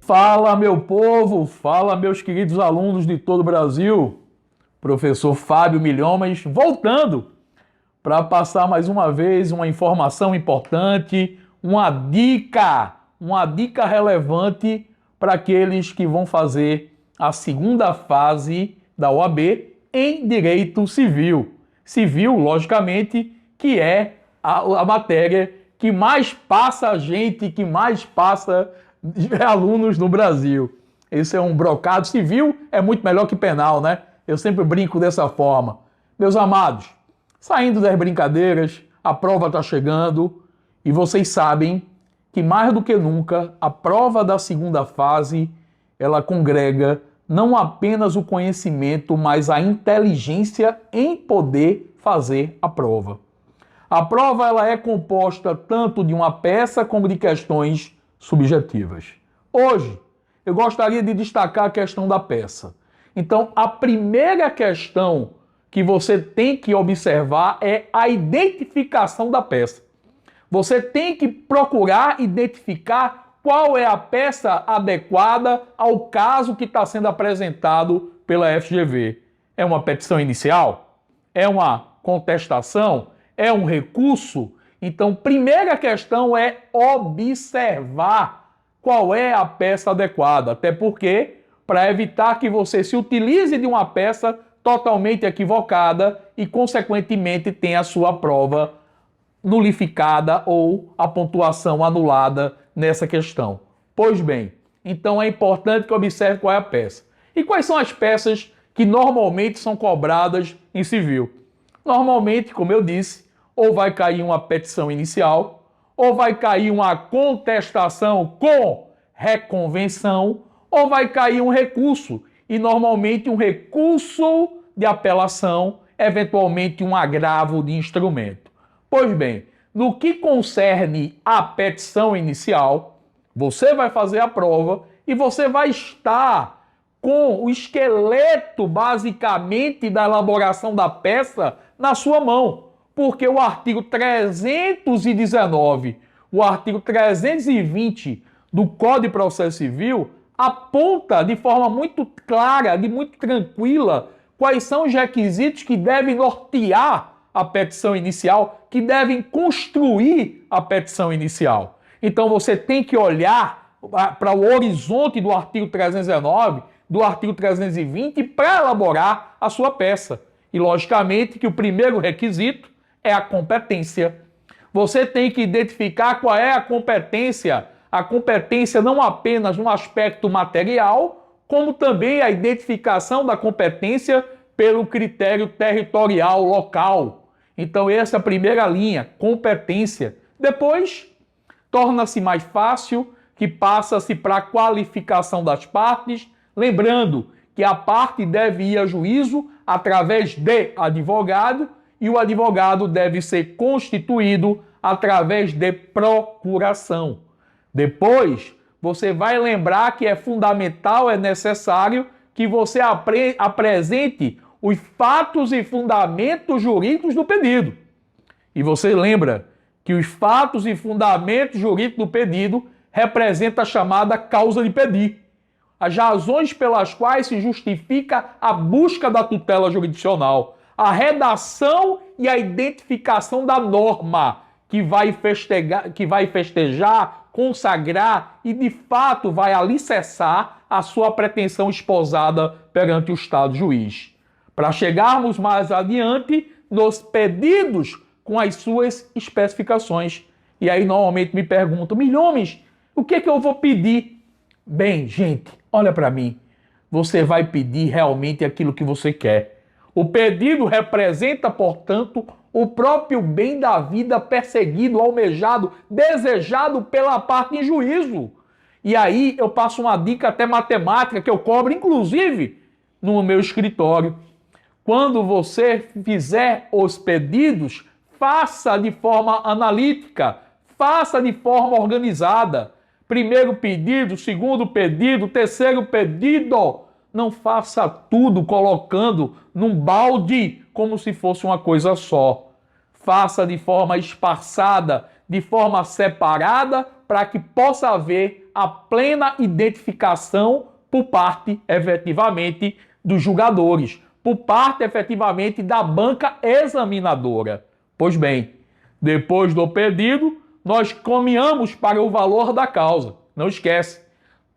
Fala, meu povo, fala, meus queridos alunos de todo o Brasil. Professor Fábio Milhomes voltando para passar mais uma vez uma informação importante, uma dica relevante para aqueles que vão fazer a segunda fase da OAB em Direito Civil. Civil, logicamente, que é a matéria que mais passa gente, que mais passa alunos no Brasil. Esse é um brocado. Civil é muito melhor que penal, né? Eu sempre brinco dessa forma. Meus amados, saindo das brincadeiras, a prova está chegando e vocês sabem que mais do que nunca a prova da segunda fase ela congrega não apenas o conhecimento, mas a inteligência em poder fazer a prova. A prova ela é composta tanto de uma peça como de questões subjetivas. Hoje, eu gostaria de destacar a questão da peça. Então, a primeira questão que você tem que observar é a identificação da peça. Você tem que procurar identificar qual é a peça adequada ao caso que está sendo apresentado pela FGV. É uma petição inicial? É uma contestação? É um recurso? Então, primeira questão é observar qual é a peça adequada. Até porque, para evitar que você se utilize de uma peça totalmente equivocada e, consequentemente, tenha a sua prova nulificada ou a pontuação anulada nessa questão. Pois bem, então é importante que observe qual é a peça. E quais são as peças que normalmente são cobradas em civil? Normalmente, como eu disse, ou vai cair uma petição inicial, ou vai cair uma contestação com reconvenção, ou vai cair um recurso, e normalmente um recurso de apelação, eventualmente um agravo de instrumento. Pois bem, no que concerne à petição inicial, você vai fazer a prova e você vai estar com o esqueleto, basicamente, da elaboração da peça na sua mão. Porque o artigo 319, o artigo 320 do Código de Processo Civil aponta de forma muito clara, de muito tranquila, quais são os requisitos que devem nortear a petição inicial, que devem construir a petição inicial. Então você tem que olhar para o horizonte do artigo 319, do artigo 320 para elaborar a sua peça. E logicamente que o primeiro requisito é a competência. Você tem que identificar qual é a competência não apenas no aspecto material, como também a identificação da competência pelo critério territorial local. Então essa é a primeira linha, competência. Depois, torna-se mais fácil, que passa-se para a qualificação das partes, lembrando que a parte deve ir a juízo através de advogado, e o advogado deve ser constituído através de procuração. Depois, você vai lembrar que é fundamental, é necessário que você apresente os fatos e fundamentos jurídicos do pedido. E você lembra que os fatos e fundamentos jurídicos do pedido representam a chamada causa de pedir. As razões pelas quais se justifica a busca da tutela jurisdicional, a redação e a identificação da norma que vai festejar, consagrar e, de fato, vai alicerçar a sua pretensão esposada perante o Estado juiz. Para chegarmos mais adiante nos pedidos com as suas especificações. E aí, normalmente, me perguntam, Milhomes, o que é que eu vou pedir? Bem, gente, olha para mim. Você vai pedir realmente aquilo que você quer. O pedido representa, portanto, o próprio bem da vida perseguido, almejado, desejado pela parte em juízo. E aí eu passo uma dica até matemática que eu cobro, inclusive, no meu escritório. Quando você fizer os pedidos, faça de forma analítica, faça de forma organizada. Primeiro pedido, segundo pedido, terceiro pedido. Não faça tudo colocando num balde como se fosse uma coisa só. faça de forma espaçada, de forma separada, para que possa haver a plena identificação por parte, efetivamente, dos julgadores, por parte, efetivamente, da banca examinadora. Pois bem, depois do pedido, nós caminhamos para o valor da causa. Não esquece,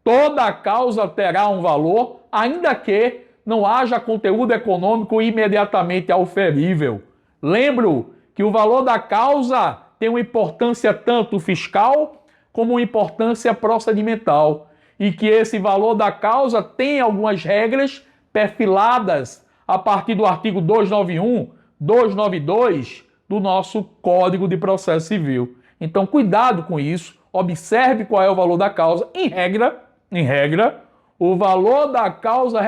toda causa terá um valor, ainda que não haja conteúdo econômico imediatamente auferível. Lembro que o valor da causa tem uma importância tanto fiscal como uma importância procedimental e que esse valor da causa tem algumas regras perfiladas a partir do artigo 291, 292 do nosso Código de Processo Civil. Então, cuidado com isso, observe qual é o valor da causa. Em regra, o valor da causa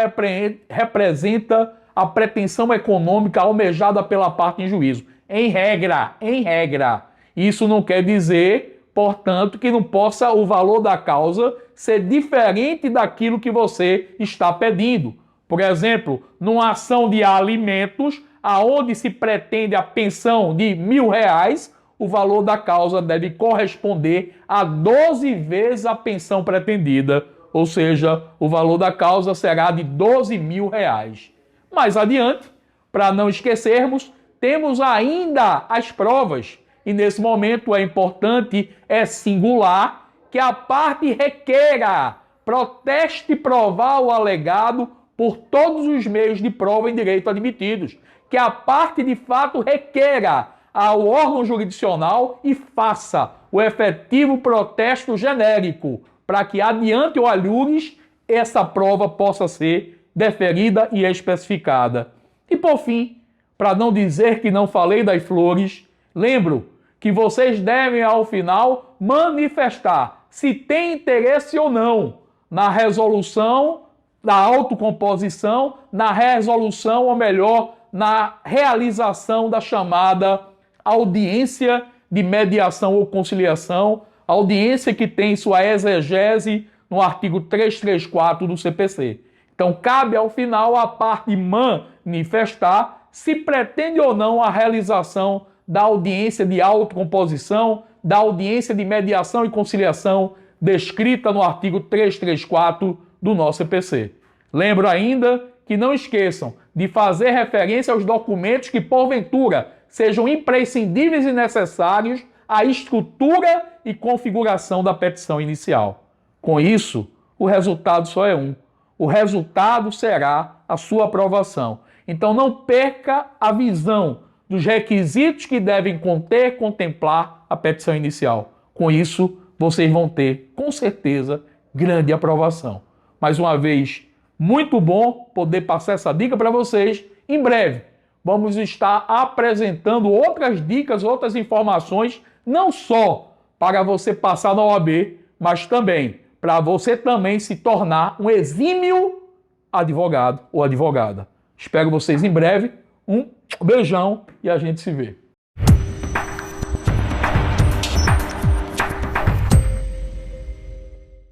representa a pretensão econômica almejada pela parte em juízo. Em regra. Isso não quer dizer, portanto, que não possa o valor da causa ser diferente daquilo que você está pedindo. Por exemplo, numa ação de alimentos, aonde se pretende a pensão de R$1.000, o valor da causa deve corresponder a 12 vezes a pensão pretendida, ou seja, o valor da causa será de R$12.000. Mais adiante, para não esquecermos, temos ainda as provas, e nesse momento é importante, é singular, que a parte requeira, proteste provar o alegado por todos os meios de prova em direito admitidos, que a parte de fato requeira ao órgão jurisdicional e faça o efetivo protesto genérico, para que adiante ou alhures essa prova possa ser deferida e especificada. E por fim, para não dizer que não falei das flores, lembro que vocês devem ao final manifestar se tem interesse ou não na resolução da autocomposição, na resolução, ou melhor, na realização da chamada audiência de mediação ou conciliação, audiência que tem sua exegese no artigo 334 do CPC. Então, cabe ao final a parte manifestar se pretende ou não a realização da audiência de autocomposição, da audiência de mediação e conciliação descrita no artigo 334 do nosso CPC. Lembro ainda que não esqueçam de fazer referência aos documentos que, porventura, sejam imprescindíveis e necessários à estrutura e configuração da petição inicial. Com isso, o resultado só é um. O resultado será a sua aprovação. Então não perca a visão dos requisitos que devem contemplar a petição inicial. Com isso, vocês vão ter, com certeza, grande aprovação. Mais uma vez, muito bom poder passar essa dica para vocês. Em breve, vamos estar apresentando outras dicas, outras informações, não só para você passar na OAB, mas também para você também se tornar um exímio advogado ou advogada. Espero vocês em breve. Um beijão e a gente se vê.